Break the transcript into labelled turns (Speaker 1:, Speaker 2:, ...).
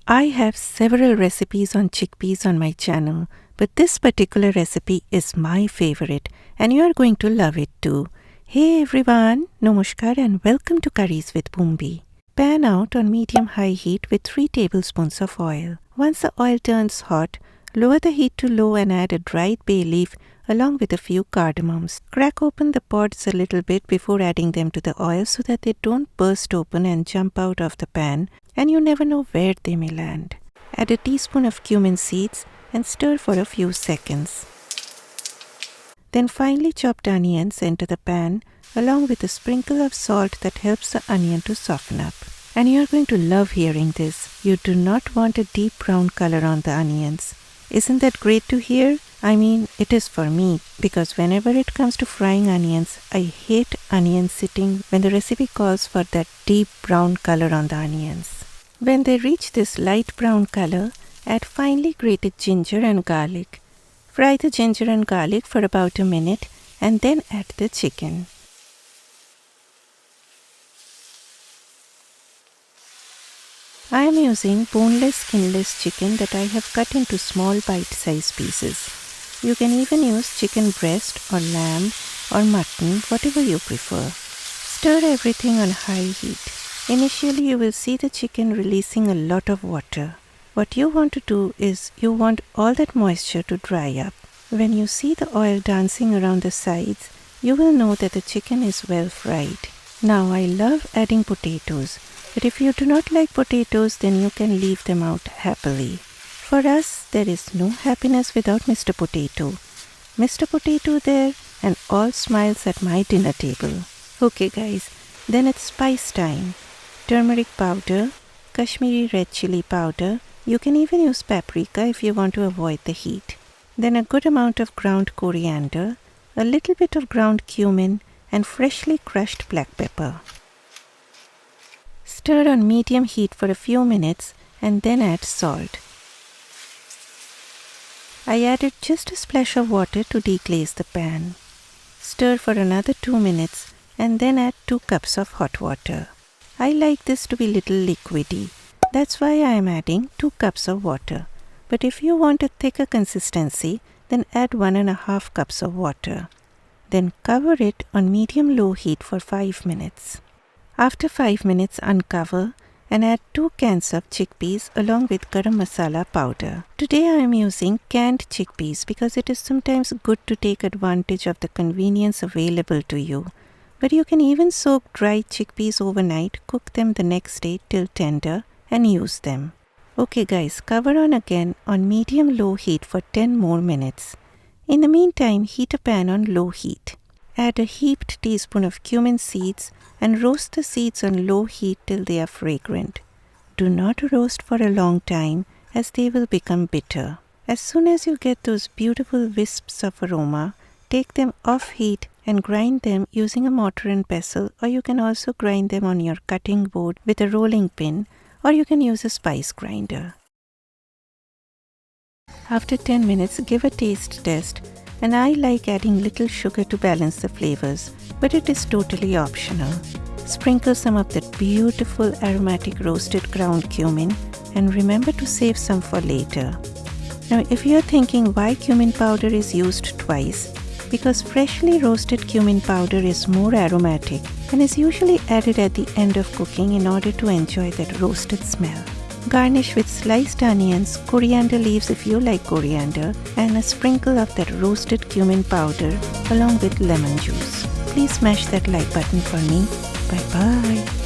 Speaker 1: I have several recipes on chickpeas on my channel, but this particular recipe is my favorite and you are going to love it too. Hey everyone, Namaskar and welcome to Curries with Bhumbi. Pan out on medium-high heat with 3 tablespoons of oil. Once the oil turns hot, lower the heat to low and add a dried bay leaf along with a few cardamoms. Crack open the pods a little bit before adding them to the oil so that they don't burst open and jump out of the pan and you never know where they may land. Add a teaspoon of cumin seeds and stir for a few seconds. Then finely chopped onions enter the pan along with a sprinkle of salt that helps the onion to soften up. And you are going to love hearing this. You do not want a deep brown color on the onions. Isn't that great to hear? I mean, it is for me, because whenever it comes to frying onions, I hate onions sitting when the recipe calls for that deep brown color on the onions. When they reach this light brown color, add finely grated ginger and garlic. Fry the ginger and garlic for about a minute and then add the chicken. I am using boneless, skinless chicken that I have cut into small bite-sized pieces. You can even use chicken breast or lamb or mutton, whatever you prefer. Stir everything on high heat. Initially, you will see the chicken releasing a lot of water. What you want to do is you want all that moisture to dry up. When you see the oil dancing around the sides, you will know that the chicken is well fried. Now, I love adding potatoes, but if you do not like potatoes, then you can leave them out happily. For us, there is no happiness without Mr. Potato. Mr. Potato there and all smiles at my dinner table. Okay guys, then it's spice time. Turmeric powder, Kashmiri red chili powder. You can even use paprika if you want to avoid the heat. Then a good amount of ground coriander, a little bit of ground cumin and freshly crushed black pepper. Stir on medium heat for a few minutes and then add salt. I added just a splash of water to deglaze the pan. Stir for another 2 minutes and then add 2 cups of hot water. I like this to be little liquidy. That's why I am adding 2 cups of water. But if you want a thicker consistency, then add 1.5 cups of water. Then cover it on medium-low heat for 5 minutes. After 5 minutes, uncover and add 2 cans of chickpeas along with garam masala powder. Today I am using canned chickpeas because it is sometimes good to take advantage of the convenience available to you. But you can even soak dried chickpeas overnight, cook them the next day till tender and use them. Okay guys, cover on again on medium-low heat for 10 more minutes. In the meantime, heat a pan on low heat. Add a heaped teaspoon of cumin seeds and roast the seeds on low heat till they are fragrant. Do not roast for a long time as they will become bitter. As soon as you get those beautiful wisps of aroma, take them off heat and grind them using a mortar and pestle, or you can also grind them on your cutting board with a rolling pin, or you can use a spice grinder. After 10 minutes, give a taste test. And I like adding little sugar to balance the flavors, but it is totally optional. Sprinkle some of that beautiful aromatic roasted ground cumin and remember to save some for later. Now if you are thinking why cumin powder is used twice, because freshly roasted cumin powder is more aromatic and is usually added at the end of cooking in order to enjoy that roasted smell. Garnish with sliced onions, coriander leaves if you like coriander, and a sprinkle of that roasted cumin powder along with lemon juice. Please smash that like button for me. Bye bye.